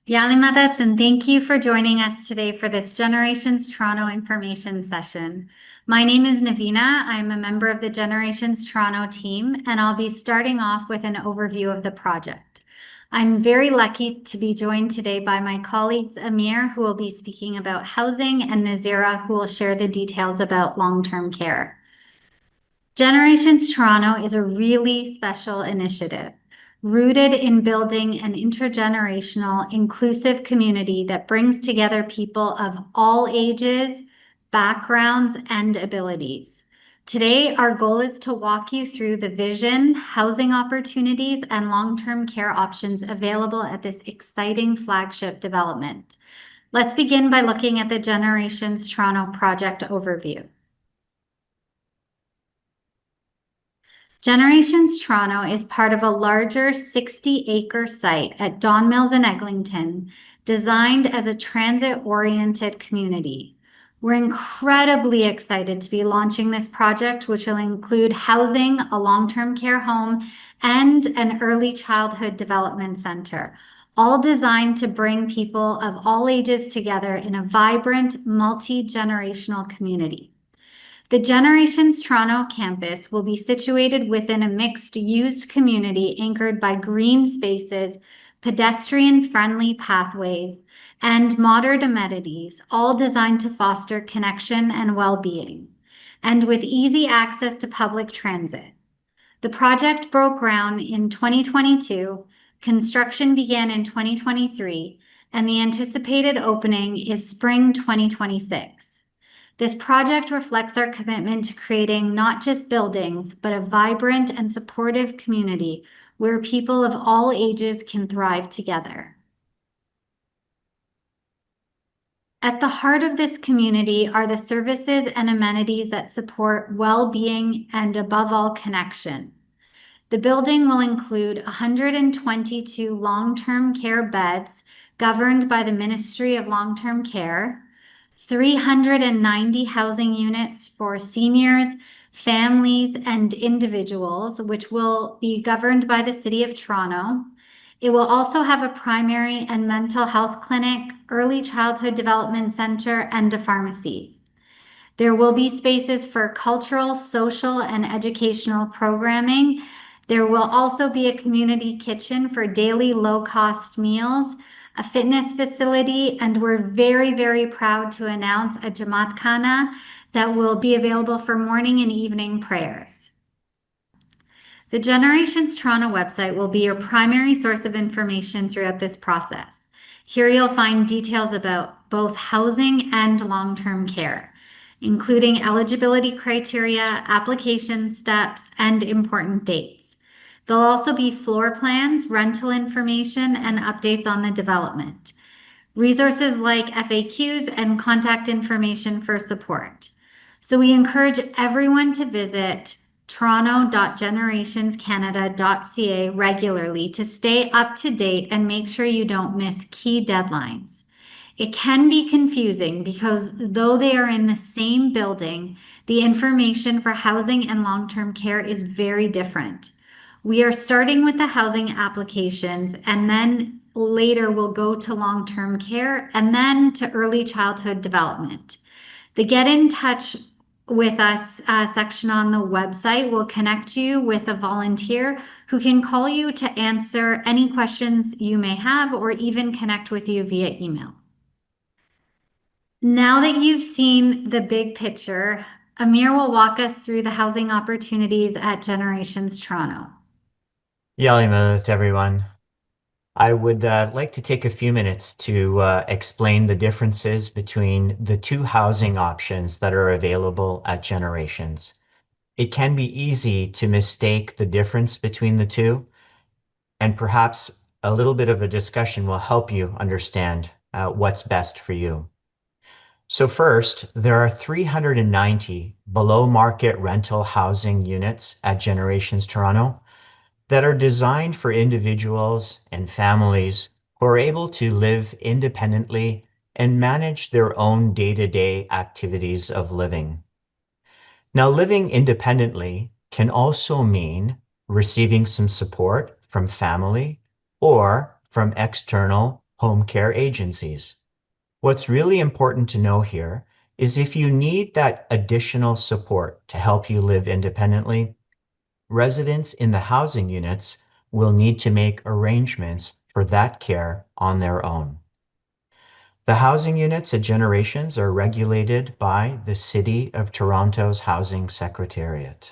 Yalimadat, and thank you for joining us today for this Generations Toronto information session. My name is Navina. I'm a member of the Generations Toronto team, and I'll be starting off with an overview of the project. I'm very lucky to be joined today by my colleagues Amir, who will be speaking about housing, and Nazira, who will share the details about long-term care. Generations Toronto is a really special initiative, rooted in building an intergenerational, inclusive community that brings together people of all ages, backgrounds, and abilities. Today, our goal is to walk you through the vision, housing opportunities, and long-term care options available at this exciting flagship development. Let's begin by looking at the Generations Toronto project overview. Generations Toronto is part of a larger 60-acre site at Don Mills in Eglinton, designed as a transit-oriented community. We're incredibly excited to be launching this project, which will include housing, a long-term care home, and an early childhood development center, all designed to bring people of all ages together in a vibrant, multi-generational community. The Generations Toronto campus will be situated within a mixed-use community anchored by green spaces, pedestrian-friendly pathways, and modern amenities, all designed to foster connection and well-being, and with easy access to public transit. The project broke ground in 2022, construction began in 2023, and the anticipated opening is spring 2026. This project reflects our commitment to creating not just buildings, but a vibrant and supportive community where people of all ages can thrive together. At the heart of this community are the services and amenities that support well-being and, above all, connection. The building will include 122 long-term care beds governed by the Ministry of Long-Term Care, 390 housing units for seniors, families, and individuals, which will be governed by the City of Toronto. It will also have a primary and mental health clinic, early childhood development center, and a pharmacy. There will be spaces for cultural, social, and educational programming. There will also be a community kitchen for daily low-cost meals, a fitness facility, and we're very, very proud to announce a Jamaat Khana that will be available for morning and evening prayers. The Generations Toronto website will be your primary source of information throughout this process. Here you'll find details about both housing and long-term care, including eligibility criteria, application steps, and important dates. There'll also be floor plans, rental information, and updates on the development. Resources like FAQs and contact information for support. So we encourage everyone to visit toronto.generationscanada.ca regularly to stay up to date and make sure you don't miss key deadlines. It can be confusing because though they are in the same building, the information for housing and long-term care is very different. We are starting with the housing applications, and then later we'll go to long-term care and then to early childhood development. The Get in Touch with Us section on the website will connect you with a volunteer who can call you to answer any questions you may have or even connect with you via email. Now that you've seen the big picture, Amir will walk us through the housing opportunities at Generations Toronto. Yalimadat, everyone. I would like to take a few minutes to explain the differences between the two housing options that are available at Generations. It can be easy to mistake the difference between the two, and perhaps a little bit of a discussion will help you understand what's best for you. So first, there are 390 below market rental housing units at Generations Toronto that are designed for individuals and families who are able to live independently and manage their own day-to-day activities of living. Now, living independently can also mean receiving some support from family or from external home care agencies. What's really important to know here is if you need that additional support to help you live independently, residents in the housing units will need to make arrangements for that care on their own. The housing units at Generations are regulated by the City of Toronto's Housing Secretariat.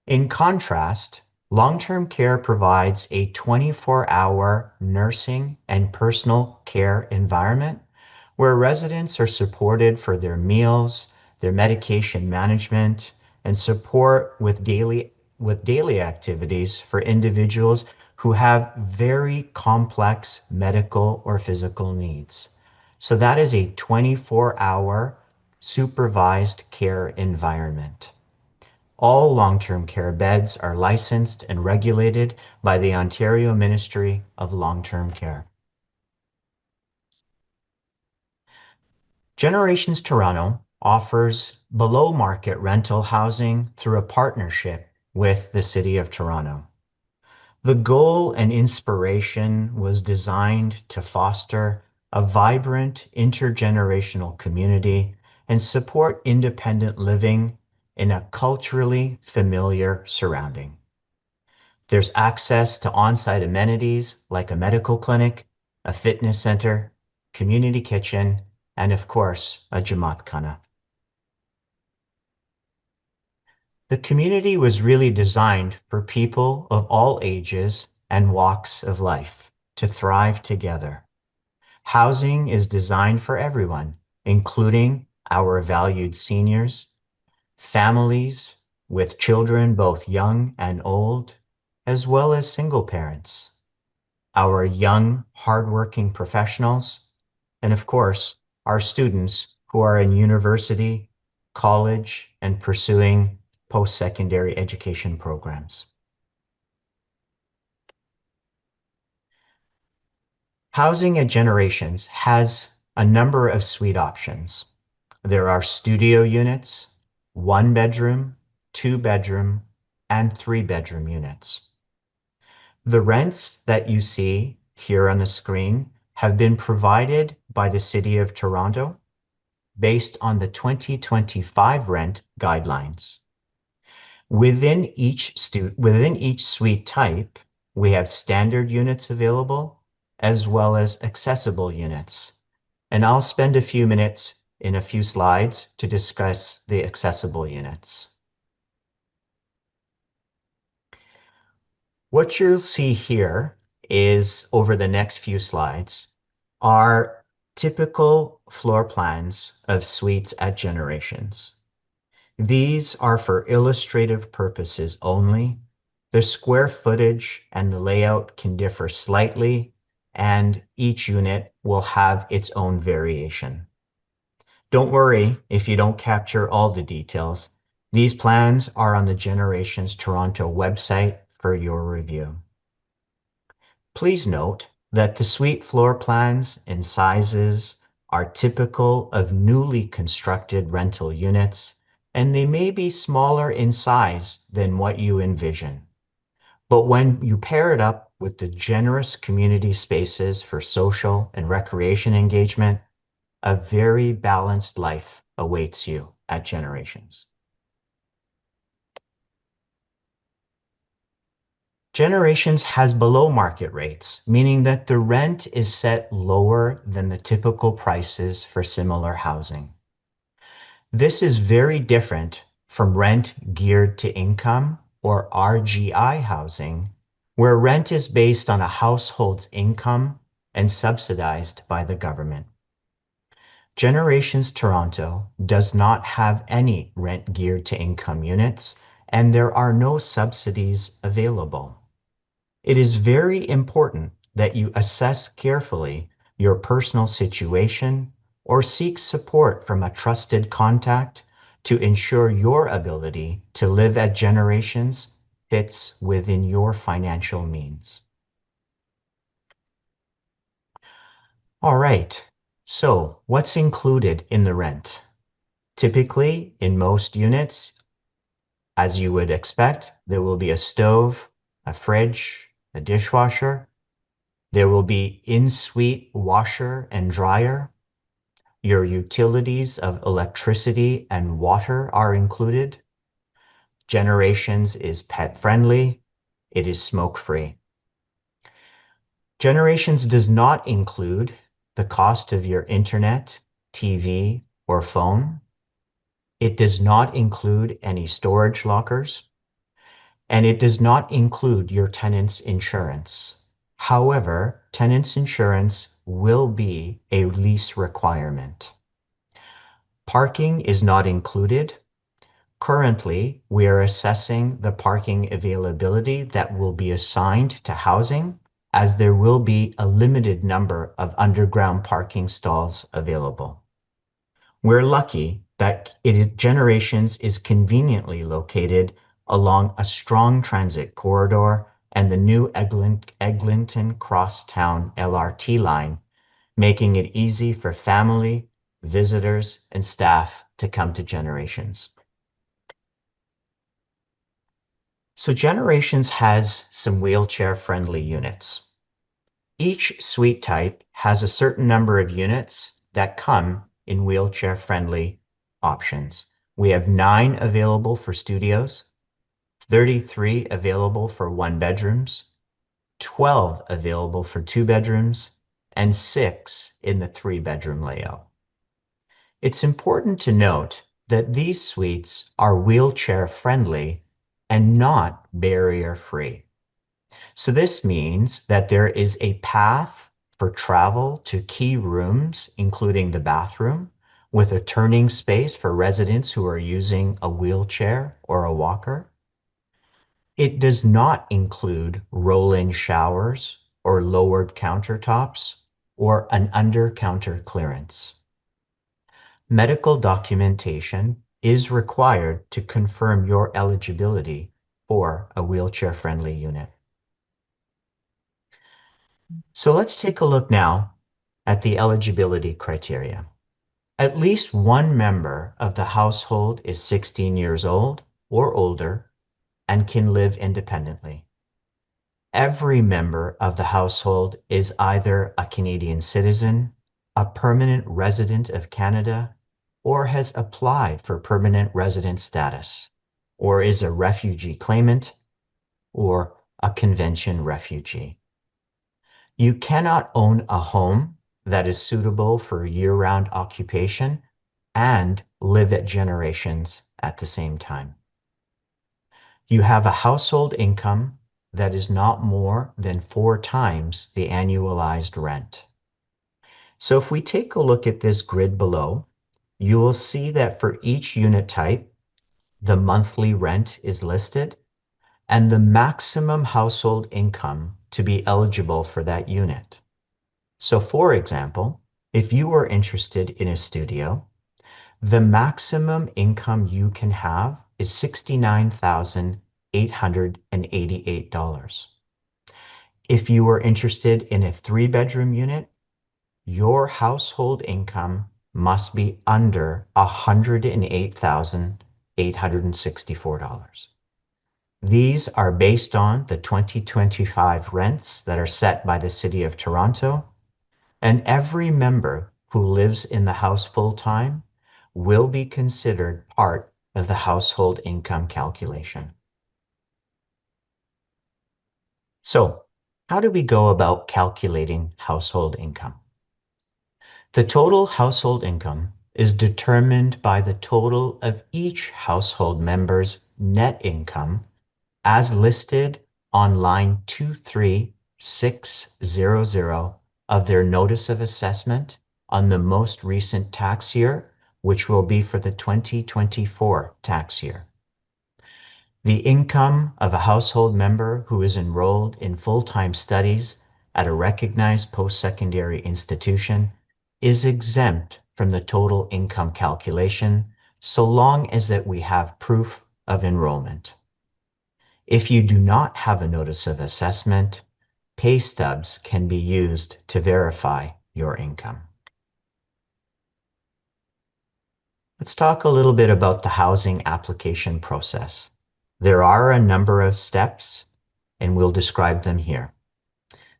In contrast, long-term care provides a 24-hour nursing and personal care environment where residents are supported for their meals, their medication management, and support with daily activities for individuals who have very complex medical or physical needs. So that is a 24-hour supervised care environment. All long-term care beds are licensed and regulated by the Ontario Ministry of Long-Term Care. Generations Toronto offers below-market rental housing through a partnership with the City of Toronto. The goal and inspiration was designed to foster a vibrant intergenerational community and support independent living in a culturally familiar surrounding. There's access to on-site amenities like a medical clinic, a fitness center, community kitchen, and of course, a Jamaat Khana. The community was really designed for people of all ages and walks of life to thrive together. Housing is designed for everyone, including our valued seniors, families with children both young and old, as well as single parents, our young, hardworking professionals, and of course, our students who are in university, college, and pursuing post-secondary education programs. Housing at Generations has a number of suite options. There are studio units, 1-bedroom, 2-bedroom, and 3-bedroom units. The rents that you see here on the screen have been provided by the City of Toronto based on the 2025 rent guidelines. Within each suite type, we have standard units available as well as accessible units. And I'll spend a few minutes in a few slides to discuss the accessible units. What you'll see here is, over the next few slides, are typical floor plans of suites at Generations. These are for illustrative purposes only. The square footage and the layout can differ slightly, and each unit will have its own variation. Don't worry if you don't capture all the details. These plans are on the Generations Toronto website for your review. Please note that the suite floor plans and sizes are typical of newly constructed rental units, and they may be smaller in size than what you envision. But when you pair it up with the generous community spaces for social and recreation engagement, a very balanced life awaits you at Generations. Generations has below market rates, meaning that the rent is set lower than the typical prices for similar housing. This is very different from rent geared to income or RGI housing, where rent is based on a household's income and subsidized by the government. Generations Toronto does not have any rent geared to income units, and there are no subsidies available. It is very important that you assess carefully your personal situation or seek support from a trusted contact to ensure your ability to live at Generations fits within your financial means. All right. So, what's included in the rent? Typically, in most units, as you would expect, there will be a stove, a fridge, a dishwasher. There will be in-suite washer and dryer. Your utilities of electricity and water are included. Generations is pet friendly. It is smoke free. Generations does not include the cost of your internet, TV, or phone. It does not include any storage lockers, and it does not include your tenant's insurance. However, tenant's insurance will be a lease requirement. Parking is not included. Currently, we are assessing the parking availability that will be assigned to housing, as there will be a limited number of underground parking stalls available. We're lucky that Generations is conveniently located along a strong transit corridor and the new Eglinton Crosstown LRT line, making it easy for family, visitors, and staff to come to Generations. So Generations has some wheelchair-friendly units. Each suite type has a certain number of units that come in wheelchair-friendly options. We have 9 available for studios, 33 available for 1 bedrooms, 12 available for 2 bedrooms, and 6 in the 3-bedroom layout. It's important to note that these suites are wheelchair-friendly and not barrier-free. So this means that there is a path for travel to key rooms, including the bathroom, with a turning space for residents who are using a wheelchair or a walker. It does not include roll-in showers or lowered countertops or an under-counter clearance. Medical documentation is required to confirm your eligibility for a wheelchair-friendly unit. So let's take a look now at the eligibility criteria. At least one member of the household is 16 years old or older and can live independently. Every member of the household is either a Canadian citizen, a permanent resident of Canada, or has applied for permanent resident status, or is a refugee claimant, or a convention refugee. You cannot own a home that is suitable for year-round occupation and live at Generations at the same time. You have a household income that is not more than 4 times the annualized rent. So if we take a look at this grid below, you will see that for each unit type, the monthly rent is listed and the maximum household income to be eligible for that unit. So for example, if you are interested in a studio, the maximum income you can have is $69,888. If you are interested in a 3-bedroom unit, your household income must be under $108,864. These are based on the 2025 rents that are set by the City of Toronto, and every member who lives in the house full-time will be considered part of the household income calculation. So, how do we go about calculating household income? The total household income is determined by the total of each household member's net income as listed on line 23600 of their notice of assessment on the most recent tax year, which will be for the 2024 tax year. The income of a household member who is enrolled in full-time studies at a recognized post-secondary institution is exempt from the total income calculation so long as that we have proof of enrollment. If you do not have a notice of assessment, pay stubs can be used to verify your income. Let's talk a little bit about the housing application process. There are a number of steps, and we'll describe them here.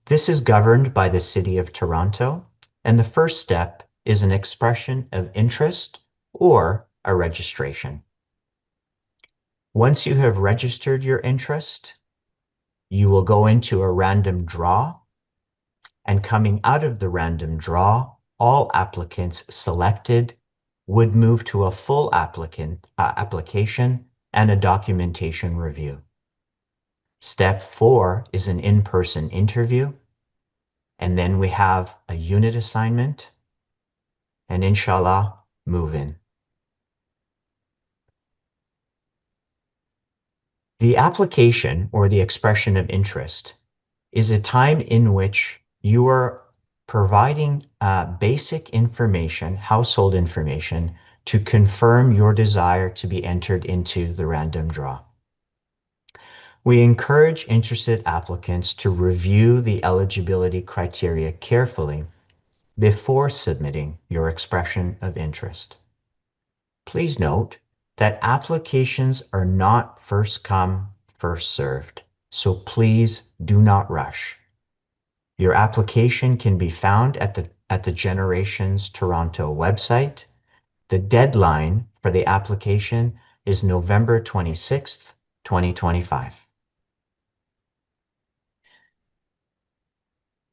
This is governed by the City of Toronto, and the first step is an expression of interest or a registration. Once you have registered your interest, you will go into a random draw, and coming out of the random draw, all applicants selected would move to a full application and a documentation review. Step 4 is an in-person interview, and then we have a unit assignment, and inshallah, move in. The application or the expression of interest is a time in which you are providing basic information, household information, to confirm your desire to be entered into the random draw. We encourage interested applicants to review the eligibility criteria carefully before submitting your expression of interest. Please note that applications are not first come, first served, so please do not rush. Your application can be found at the Generations Toronto website. The deadline for the application is November 26th, 2025.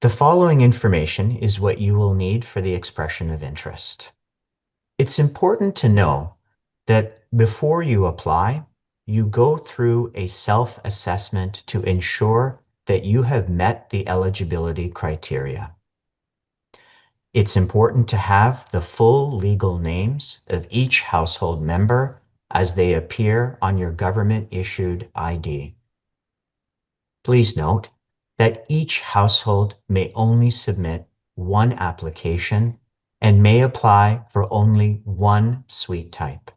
The following information is what you will need for the expression of interest. It's important to know that before you apply, you go through a self-assessment to ensure that you have met the eligibility criteria. It's important to have the full legal names of each household member as they appear on your government-issued ID. Please note that each household may only submit one application and may apply for only one suite type.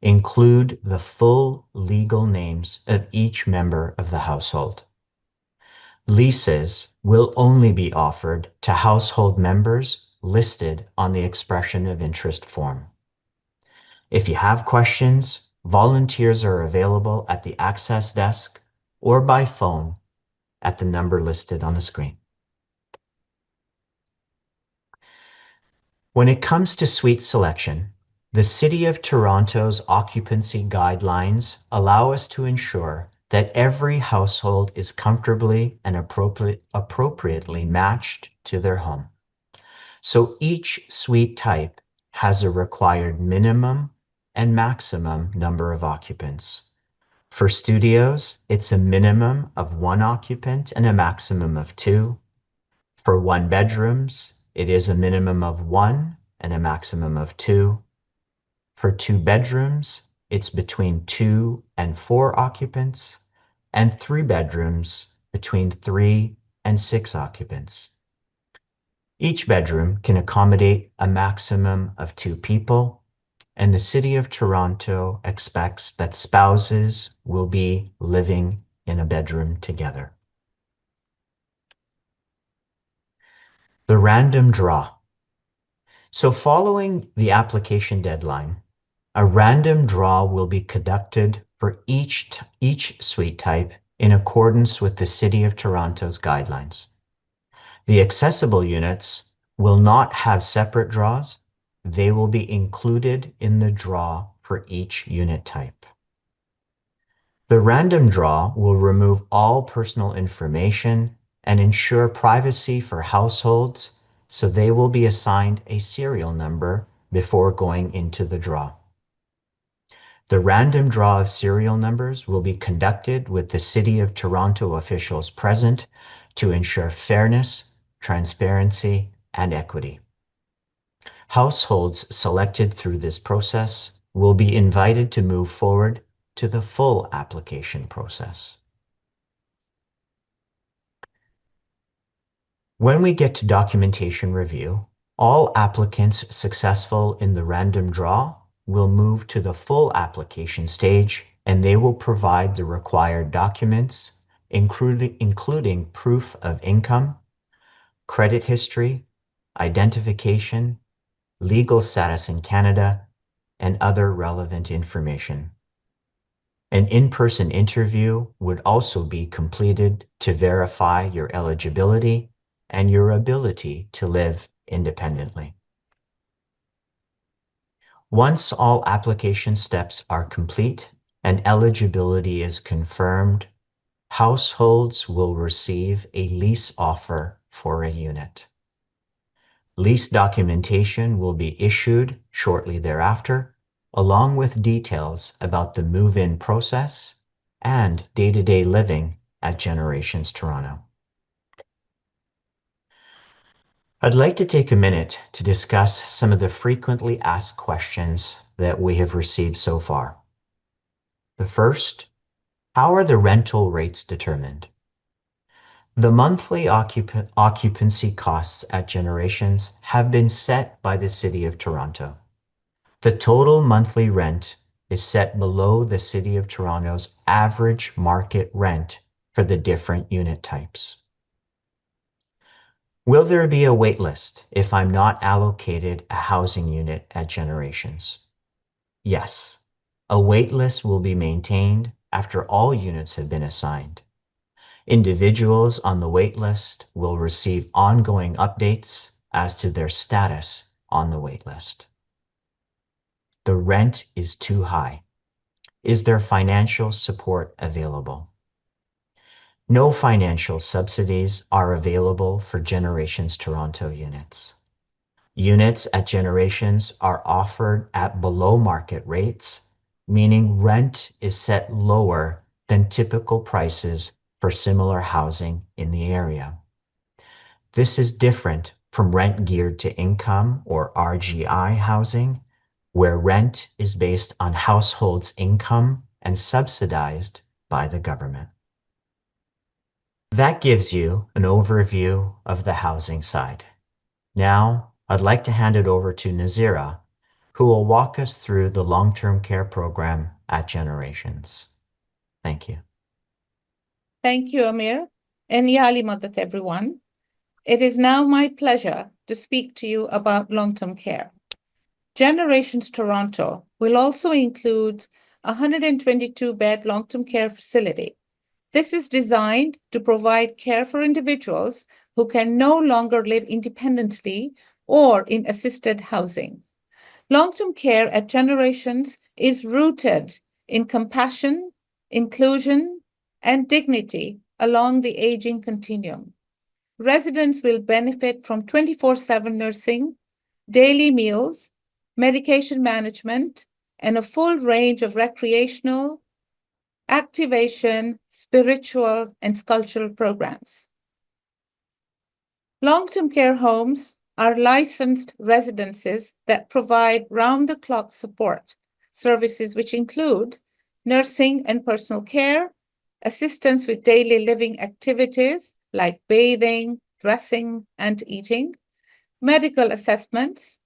Include the full legal names of each member of the household. Leases will only be offered to household members listed on the expression of interest form. If you have questions, volunteers are available at the access desk or by phone at the number listed on the screen. When it comes to suite selection, the City of Toronto's occupancy guidelines allow us to ensure that every household is comfortably and appropriately matched to their home. So each suite type has a required minimum and maximum number of occupants. For studios, it's a minimum of 1 occupant and a maximum of 2. For 1 bedrooms, it is a minimum of 1 and a maximum of 2. For 2 bedrooms, it's between 2 and 4 occupants, and 3 bedrooms between 3 and 6 occupants. Each bedroom can accommodate a maximum of 2 people, and the City of Toronto expects that spouses will be living in a bedroom together. The random draw. So following the application deadline, a random draw will be conducted for each suite type in accordance with the City of Toronto's guidelines. The accessible units will not have separate draws. They will be included in the draw for each unit type. The random draw will remove all personal information and ensure privacy for households, so they will be assigned a serial number before going into the draw. The random draw of serial numbers will be conducted with the City of Toronto officials present to ensure fairness, transparency, and equity. Households selected through this process will be invited to move forward to the full application process. When we get to documentation review, all applicants successful in the random draw will move to the full application stage, and they will provide the required documents, including proof of income, credit history, identification, legal status in Canada, and other relevant information. An in-person interview would also be completed to verify your eligibility and your ability to live independently. Once all application steps are complete and eligibility is confirmed, households will receive a lease offer for a unit. Lease documentation will be issued shortly thereafter, along with details about the move-in process and day-to-day living at Generations Toronto. I'd like to take a minute to discuss some of the frequently asked questions that we have received so far. The first, how are the rental rates determined? The monthly occupancy costs at Generations have been set by the City of Toronto. The total monthly rent is set below the City of Toronto's average market rent for the different unit types. Will there be a wait list if I'm not allocated a housing unit at Generations? Yes, a wait list will be maintained after all units have been assigned. Individuals on the wait list will receive ongoing updates as to their status on the wait list. The rent is too high. Is there financial support available? No financial subsidies are available for Generations Toronto units. Units at Generations are offered at below market rates, meaning rent is set lower than typical prices for similar housing in the area. This is different from rent geared to income or RGI housing, where rent is based on households' income and subsidized by the government. That gives you an overview of the housing side. Now, I'd like to hand it over to Nazira, who will walk us through the long-term care program at Generations. Thank you. Thank you, Amir, and Yali Madat, everyone. It is now my pleasure to speak to you about long-term care. Generations Toronto will also include a 122-bed long-term care facility. This is designed to provide care for individuals who can no longer live independently or in assisted housing. Long-term care at Generations is rooted in compassion, inclusion, and dignity along the aging continuum. Residents will benefit from 24/7 nursing, daily meals, medication management, and a full range of recreational, activation, spiritual, and cultural programs. Long-term care homes are licensed residences that provide round-the-clock support services, which include nursing and personal care, assistance with daily living activities like bathing, dressing, and eating, medical assessments,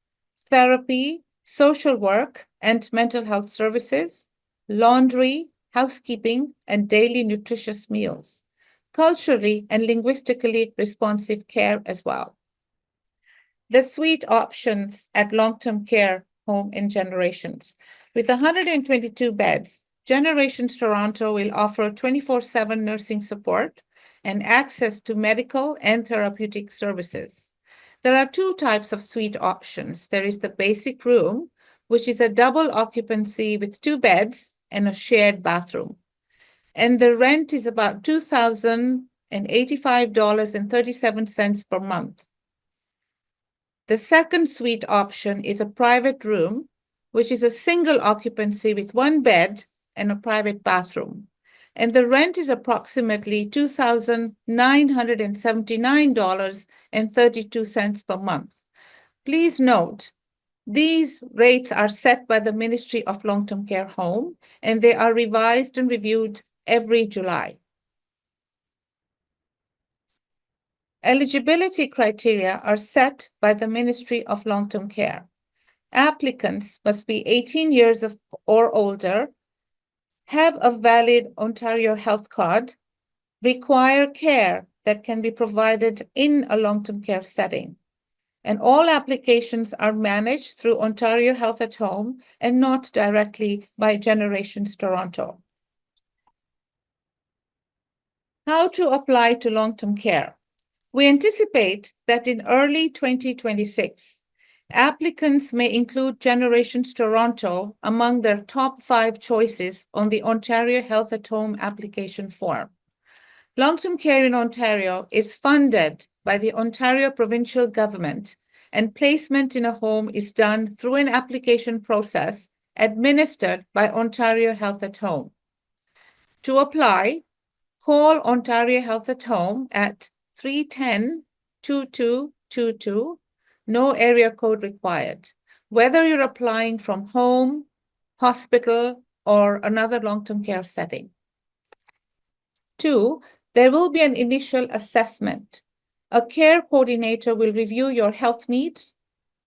therapy, social work, and mental health services, laundry, housekeeping, and daily nutritious meals, culturally and linguistically responsive care as well. The suite options at long-term care home in Generations. With 122 beds, Generations Toronto will offer 24/7 nursing support and access to medical and therapeutic services. There are two types of suite options. There is the basic room, which is a double occupancy with 2 beds and a shared bathroom. And the rent is about $2,085.37 per month. The second suite option is a private room, which is a single occupancy with 1 bed and a private bathroom. And the rent is approximately $2,979.32 per month. Please note, these rates are set by the Ministry of Long-Term Care Home, and they are revised and reviewed every July. Eligibility criteria are set by the Ministry of Long-Term Care. Applicants must be 18 years or older, have a valid Ontario health card, require care that can be provided in a long-term care setting. and all applications are managed through Ontario Health at Home and not directly by Generations Toronto. How to apply to long-term care? We anticipate that in early 2026, applicants may include Generations Toronto among their top 5 choices on the Ontario Health at Home application form. Long-term care in Ontario is funded by the Ontario provincial government, and placement in a home is done through an application process administered by Ontario Health at Home. To apply, call Ontario Health at Home at 310-2222, no area code required, whether you're applying from home, hospital, or another long-term care setting. 2, there will be an initial assessment. A care coordinator will review your health needs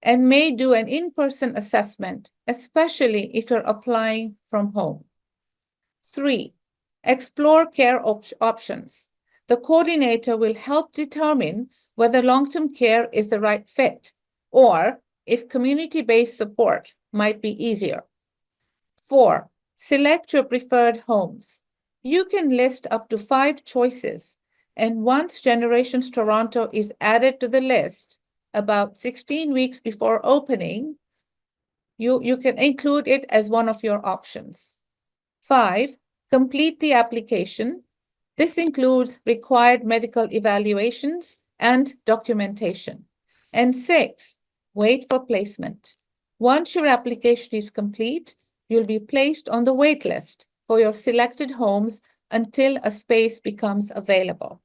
and may do an in-person assessment, especially if you're applying from home. 3, explore care options. The coordinator will help determine whether long-term care is the right fit or if community-based support might be easier. 4, select your preferred homes. You can list up to 5 choices, and once Generations Toronto is added to the list, about 16 weeks before opening, you can include it as one of your options. 5, complete the application. This includes required medical evaluations and documentation. And 6, wait for placement. Once your application is complete, you'll be placed on the wait list for your selected homes until a space becomes available.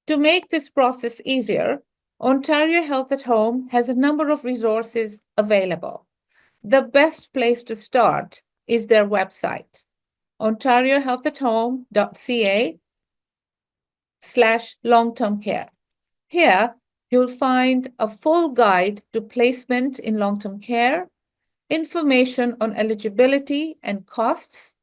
To make this process easier, Ontario Health at Home has a number of resources available. The best place to start is their website, ontariohealthathome.ca/long-term care. Here, you'll find a full guide to placement in long-term care, information on eligibility and costs,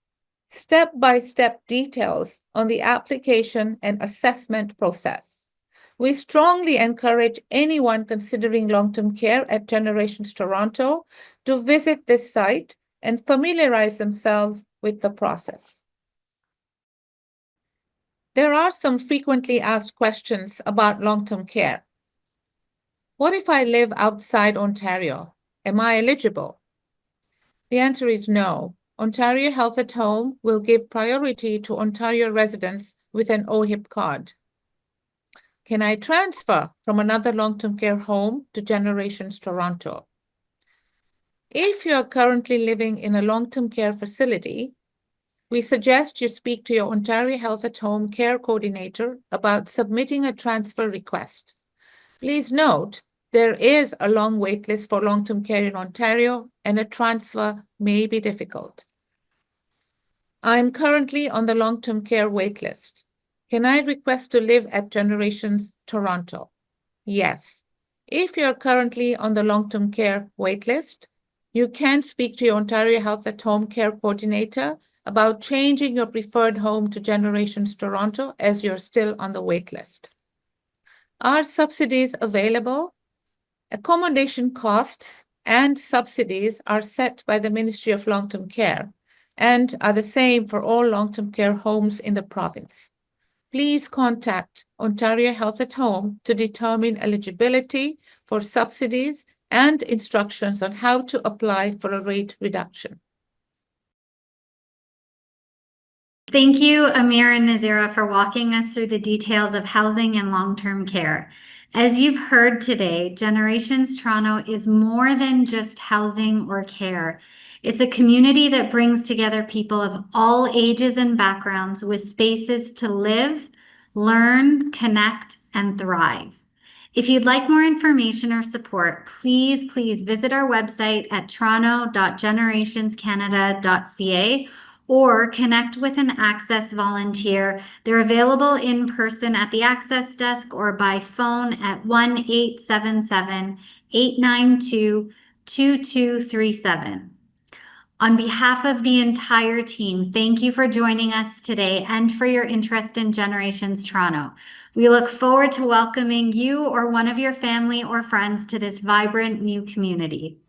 step-by-step details on the application and assessment process. We strongly encourage anyone considering long-term care at Generations Toronto to visit this site and familiarize themselves with the process. There are some frequently asked questions about long-term care. What if I live outside Ontario? Am I eligible? The answer is no. Ontario Health at Home will give priority to Ontario residents with an OHIP card. Can I transfer from another long-term care home to Generations Toronto? If you are currently living in a long-term care facility, we suggest you speak to your Ontario Health at Home care coordinator about submitting a transfer request. Please note, there is a long wait list for long-term care in Ontario, and a transfer may be difficult. I'm currently on the long-term care wait list. Can I request to live at Generations Toronto? Yes. If you're currently on the long-term care wait list, you can speak to your Ontario Health at Home care coordinator about changing your preferred home to Generations Toronto as you're still on the wait list. Are subsidies available? Accommodation costs and subsidies are set by the Ministry of Long-Term Care and are the same for all long-term care homes in the province. Please contact Ontario Health at Home to determine eligibility for subsidies and instructions on how to apply for a rate reduction. Thank you, Amir and Nazira, for walking us through the details of housing and long-term care. As you've heard today, Generations Toronto is more than just housing or care. It's a community that brings together people of all ages and backgrounds with spaces to live, learn, connect, and thrive. If you'd like more information or support, please visit our website at toronto.generationscanada.ca or connect with an Access volunteer. They're available in person at the Access desk or by phone at 1-877-892-2237. On behalf of the entire team, thank you for joining us today and for your interest in Generations Toronto. We look forward to welcoming you or one of your family or friends to this vibrant new community.